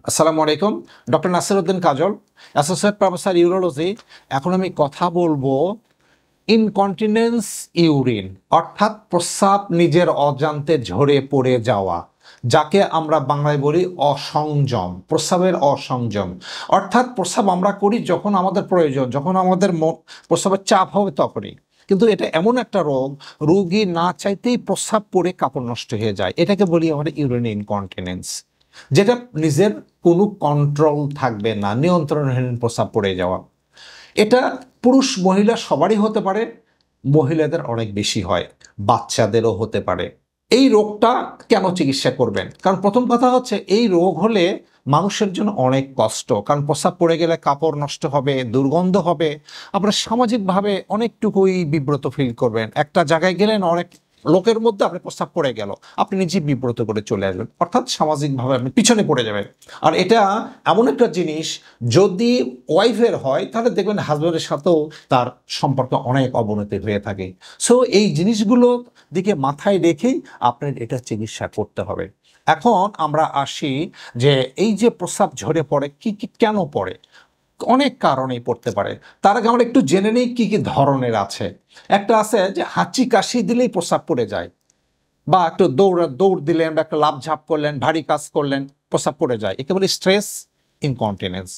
আসসালামু আলাইকুম। ডক্টর নাসিরউদ্দিন কাজল, associate professor urology. এখন আমি কথা বলবো ইনকন্টিনেন্স ইউরিন, অর্থাৎ প্রস্রাব নিজের অজান্তে ঝরে পড়ে যাওয়া, যাকে আমরা বাংলায় বলি অসংযম, প্রস্রাবের অসংযম। অর্থাৎ প্রস্রাব আমরা করি যখন আমাদের প্রয়োজন, যখন আমাদের প্রস্রাবের চাপ হবে তখনই। কিন্তু এটা এমন একটা রোগ, রোগী না চাইতেই প্রস্রাব পড়ে কাপড় নষ্ট হয়ে যায়। এটাকে বলি আমরা ইউরিন ইনকন্টিনেন্স, যেটা নিজের কোনো কন্ট্রোল থাকবে না, নিয়ন্ত্রণহীন প্রস্রাব পড়ে যাওয়া। এটা পুরুষ মহিলা সবারই হতে পারে, মহিলাদের অনেক বেশি হয়, বাচ্চাদেরও হতে পারে। এই রোগটা কেন চিকিৎসা করবেন? কারণ প্রথম কথা হচ্ছে এই রোগ হলে মানুষের জন্য অনেক কষ্ট, কারণ প্রস্রাব পড়ে গেলে কাপড় নষ্ট হবে, দুর্গন্ধ হবে, আপনার সামাজিকভাবে অনেকটুকুই বিব্রত ফিল করবেন। একটা জায়গায় গেলেন, অনেক লোকের মধ্যে আপনি প্রস্রাব পড়ে গেল, আপনি নিজে বিব্রত করে চলে আসবেন, অর্থাৎ সামাজিকভাবে আপনি পিছনে পড়ে যাবেন। আর এটা এমন একটা জিনিস, যদি ওয়াইফের হয় তাহলে দেখবেন হাজব্যান্ডের সাথেও তার সম্পর্ক অনেক অবনতি হয়ে থাকে। সো এই জিনিসগুলো দিকে মাথায় রেখেই আপনার এটা চিকিৎসা করতে হবে। এখন আমরা আসি যে এই যে প্রস্রাব ঝরে পড়ে, কি কি কেন পড়ে? অনেক কারণেই পড়তে পারে। তার আগে আমরা একটু জেনে নিই কি কি ধরনের আছে। একটা আছে যে হাঁচি কাশি দিলেই প্রস্রাব পড়ে যায়, বা একটু দৌড় দিলেন বা একটা লাফ ঝাঁপ করলেন, ভারী কাজ করলেন, প্রস্রাব পড়ে যায়, একে বলে স্ট্রেস ইনকন্টিনেন্স।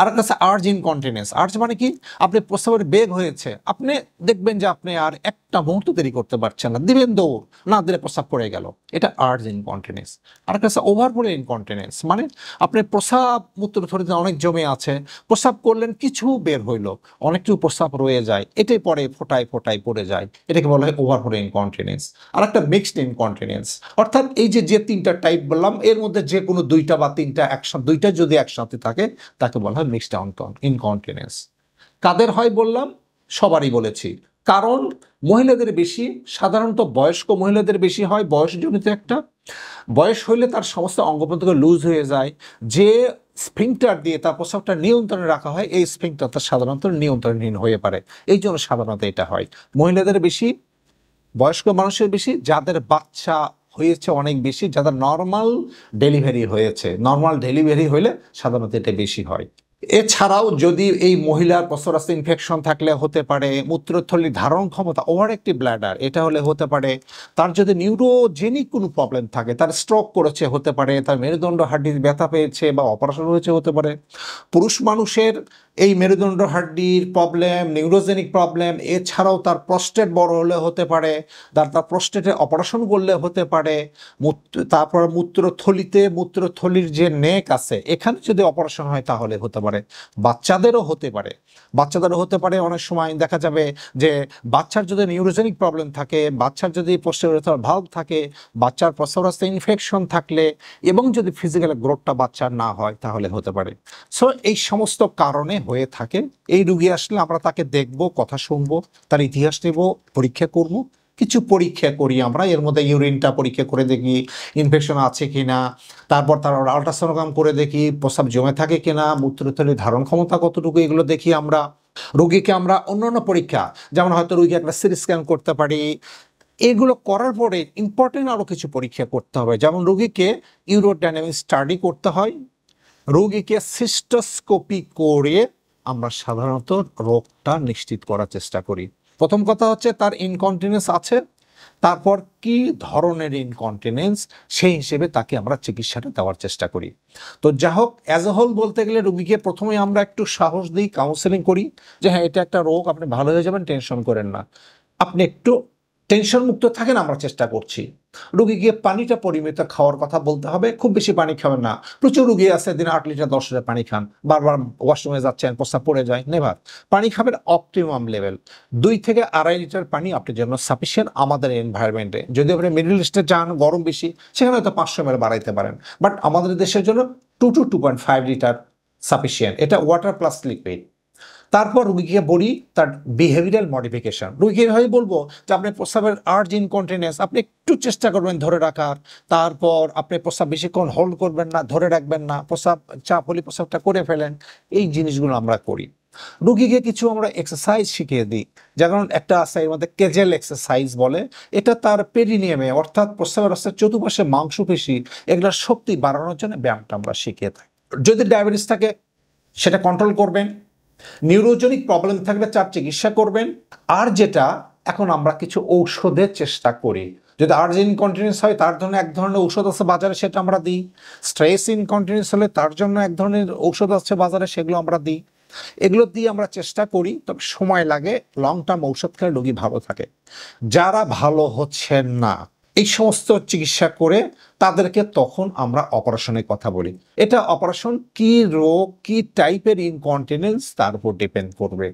আর একটা আছে আর্জ ইনকন্টিনেন্স। আর্জ মানে কি? আপনি প্রস্রাবের বেগ হয়েছে, আপনি দেখবেন যে আপনি আর একটা মুহূর্ত দেরি করতে পারছেন না, দিবেন দৌড়, না দিলে প্রস্রাব পড়ে গেল, এটা আর্জ ইনকন্টিনেন্স। আর একটা আছে ওভারফ্লো ইনকন্টিনেন্স, মানে আপনি প্রস্রাব মূত্রথলিতে অনেক জমে আছে, প্রস্রাব করলেন কিছু বের হইল, অনেকটুকু প্রস্রাব রয়ে যায়, এটাই পরে ফোটায় ফোটায় পড়ে যায়, এটাকে বলা হয় ওভারফ্লো ইনকন্টিনেন্স। আর একটা মিক্সড ইনকন্টিনেন্স, অর্থাৎ এই যে যে তিনটা টাইপ বললাম এর মধ্যে যে কোনো দুইটা বা তিনটা একসাথে, দুইটা যদি একসাথে থাকে তাকে বলা হয় মিক্সড ইনকন্টিনেন্স। কাদের হয় বললাম? সবারই বলেছি। কারণ মহিলাদের বেশি, সাধারণত বয়স্ক মহিলাদের বেশি হয়, বয়সজনিত একটা। বয়স হইলে তার সমস্ত অঙ্গ প্রত্যঙ্গ লুজ হয়ে যায়, যে স্ফিংটার দিয়ে তার প্রস্রাবটা নিয়ন্ত্রণে রাখা হয়, এই স্ফিংটারটা সাধারণত নিয়ন্ত্রণহীন হয়ে পারে, এই জন্য সাধারণত এটা হয়। মহিলাদের বেশি, বয়স্ক মানুষের বেশি, যাদের বাচ্চা হয়েছে অনেক বেশি, যাদের নর্মাল ডেলিভারি হয়েছে, নর্মাল ডেলিভারি হইলে সাধারণত এটা বেশি হয়। এছাড়াও যদি এই মহিলার প্রস্রাবে ইনফেকশন থাকলে হতে পারে, মূত্রথলির ধারণ ক্ষমতা, ওভার অ্যাক্টিভ ব্ল্যাডার, এটা হলে হতে পারে। তার যদি নিউরোজেনিক কোনো প্রবলেম থাকে, তার স্ট্রোক করেছে হতে পারে, তার মেরুদণ্ড হাড্ডির ব্যথা পেয়েছে বা অপারেশন হয়েছে হতে পারে। পুরুষ মানুষের এই মেরুদণ্ড হাড্ডির প্রবলেম, নিউরোজেনিক প্রবলেম, এছাড়াও তার প্রস্টেট বড় হলে হতে পারে, তার প্রস্টেটে অপারেশন করলে হতে পারে। তারপর মূত্রথলির যে নেক আছে এখানে যদি অপারেশন হয় তাহলে হতে পারে। বাচ্চাদেরও হতে পারে, অনেক সময় দেখা যাবে যে বাচ্চার যদি নিউরোজেনিক প্রবলেম থাকে, বাচ্চার যদি পোস্টেরিয়র ভালভ থাকে, বাচ্চার প্রস্রাব রাস্তায় ইনফেকশন থাকলে, এবং যদি ফিজিক্যাল গ্রোথটা বাচ্চার না হয় তাহলে হতে পারে। সো এই সমস্ত কারণে হয়ে থাকে। এই রুগী আসলে আমরা তাকে দেখব, কথা শুনবো, তার ইতিহাস নেব, পরীক্ষা করব। কিছু পরীক্ষা করি আমরা, এর মধ্যে ইউরিনটা পরীক্ষা করে দেখি ইনফেকশন আছে কিনা, তারপর তার আল্ট্রাসোনোগ্রাম করে দেখি প্রস্রাব জমে থাকে কিনা, মূত্রথলির ধারণ ক্ষমতা কতটুকু, এগুলো দেখি আমরা। রোগীকে আমরা অন্যান্য পরীক্ষা, যেমন হয়তো রোগীকে একটা সিটি স্ক্যান করতে পারি। এগুলো করার পরে ইম্পর্টেন্ট আরও কিছু পরীক্ষা করতে হবে, যেমন রোগীকে ইউরোডাইনামিক স্টাডি করতে হয়, রোগীকে সিস্টোস্কোপি করে আমরা সাধারণত রোগটা নিশ্চিত করার চেষ্টা করি। প্রথম কথা হচ্ছে তার ইনকন্টিনেন্স আছে, তারপর কি ধরনের ইনকন্টিনেন্স, সেই হিসেবে তাকে আমরা চিকিৎসাটা দেওয়ার চেষ্টা করি। তো যা হোক, অ্যাজ এ হোল বলতে গেলে রোগীকে প্রথমে আমরা একটু সাহস দিই, কাউন্সেলিং করি যে হ্যাঁ এটা একটা রোগ, আপনি ভালো হয়ে যাবেন, টেনশন করেন না, আপনি একটু টেনশন মুক্ত থাকেন, আমরা চেষ্টা করছি। রুগীকে পানিটা পরিমিত খাওয়ার কথা বলতে হবে, খুব বেশি পানি খাবেন না। প্রচুর রুগী আছে দিনে 8 লিটার 10 লিটার পানি খান, বারবার ওয়াশরুমে যাচ্ছেন, প্রস্রাব পড়ে যায়, নেভার। পানি খাবেন অপটিমাম লেভেল, 2 থেকে 2.5 লিটার পানি আপনার জন্য সাফিসিয়েন্ট আমাদের এনভায়রনমেন্টে। যদি আপনি মিডল ইস্টে যান, গরম বেশি, সেখানে হয়তো 500 ml বাড়াইতে পারেন, বাট আমাদের দেশের জন্য 2 to 2.5 লিটার সাফিসিয়েন্ট, এটা ওয়াটার প্লাস লিকুইড। তারপর রুগীকে বলি তার বিহেভিয়ারাল মডিফিকেশন। রুগীকে ভাবে বলবো যে আপনি প্রস্রাবের আর্জ ইনকন্টিনেন্স, আপনি একটু চেষ্টা করবেন ধরে রাখার, তারপর আপনি প্রস্রাব বেশিক্ষণ হোল্ড করবেন না, ধরে রাখবেন না, প্রস্রাব চাপ হলে প্রস্রাবটা করে ফেলেন, এই জিনিসগুলো আমরা করি। রুগীকে কিছু আমরা এক্সারসাইজ শিখিয়ে দিই, যেমন একটা আছে এর মধ্যে কেজেল এক্সারসাইজ বলে, এটা তার পেরিনিয়ামে অর্থাৎ প্রস্রাবের রাস্তার চতুর্পাশে মাংসপেশি এগুলোর শক্তি বাড়ানোর জন্য ব্যায়ামটা আমরা শিখিয়ে থাকি। যদি ডায়াবেটিস থাকে সেটা কন্ট্রোল করবেন, নিউরোজেনিক প্রবলেম থাকলে তার চিকিৎসা করবেন। আর যেটা এখন আমরা কিছু ঔষধের চেষ্টা করি, যদি আর্জেন্ট ইনকন্টিনেন্স হয় তার জন্য এক ধরনের ঔষধ আছে বাজারে, সেটা আমরা দিই। স্ট্রেস ইনকন্টিনেন্স হলে তার জন্য এক ধরনের ঔষধ আছে বাজারে, সেগুলো আমরা দিই। এগুলো দিয়ে আমরা চেষ্টা করি, তবে সময় লাগে। লং টার্ম ঔষধ খেলে রোগী ভালো থাকে। যারা ভালো হচ্ছেন না এই সমস্ত চিকিৎসা করে তাদেরকে তখন আমরা অপারেশনের কথা বলি। এটা অপারেশন কি রোগ, কি টাইপের ইনকন্টিনেন্স তার উপর ডিপেন্ড করবে।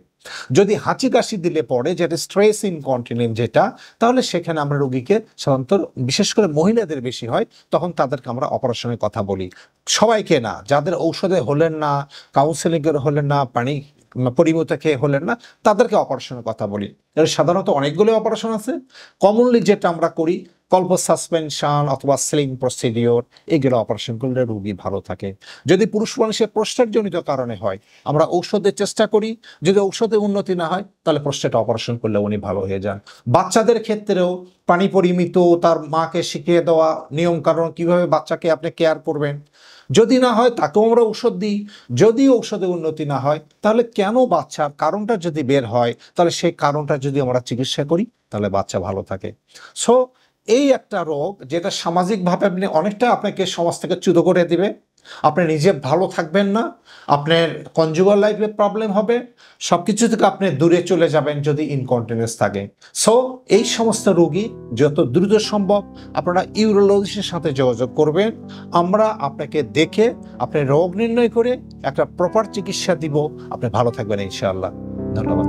যদি হাঁচি কাশি দিলে পরে যেটা স্ট্রেস ইনকন্টিনেন্স যেটা, তাহলে সেখানে আমরা রোগীকে সাধারণত, বিশেষ করে মহিলাদের বেশি হয়, তখন তাদেরকে আমরা অপারেশনের কথা বলি। সবাইকে না, যাদের ঔষধে হলেন না, কাউন্সেলিংয়ের হলেন না, পানি পরিমিত খেয়ে হলেন না, তাদেরকে অপারেশনের কথা বলি। এর সাধারণত অনেকগুলো অপারেশন আছে। কমনলি যেটা আমরা করি কল্প সাসপেনশন অথবা স্লিং প্রসিডিওর, এগুলো অপারেশন করলে রোগী ভালো থাকে। যদি পুরুষ মানুষের প্রস্টেটজনিত কারণে হয় আমরা ঔষধের চেষ্টা করি, যদি ঔষধে উন্নতি না হয় তাহলে প্রস্টেট অপারেশন করলে উনি ভালো হয়ে যান। বাচ্চাদের ক্ষেত্রেও পানি পরিমিত, তার মাকে শিখিয়ে দেওয়া নিয়ম কারণ কিভাবে বাচ্চাকে আপনি কেয়ার করবেন, যদি না হয় তাকেও আমরা ঔষধ দিই। যদি ঔষধে উন্নতি না হয় তাহলে কেন বাচ্চার কারণটা যদি বের হয় তাহলে সেই কারণটা যদি আমরা চিকিৎসা করি তাহলে বাচ্চা ভালো থাকে। সো এই একটা রোগ যেটা সামাজিকভাবে আপনি অনেকটা আপনাকে সমাজ থেকে চ্যুত করে দিবে, আপনি নিজে ভালো থাকবেন না, আপনার কনজুগাল লাইফে প্রবলেম হবে, সব কিছু থেকে আপনি দূরে চলে যাবেন যদি ইনকন্টিনেন্স থাকে। সো এই সমস্ত রোগী যত দ্রুত সম্ভব আপনারা ইউরোলজিস্টের সাথে যোগাযোগ করবেন। আমরা আপনাকে দেখে আপনার রোগ নির্ণয় করে একটা প্রপার চিকিৎসা দিব, আপনি ভালো থাকবেন ইনশাআল্লাহ। ধন্যবাদ।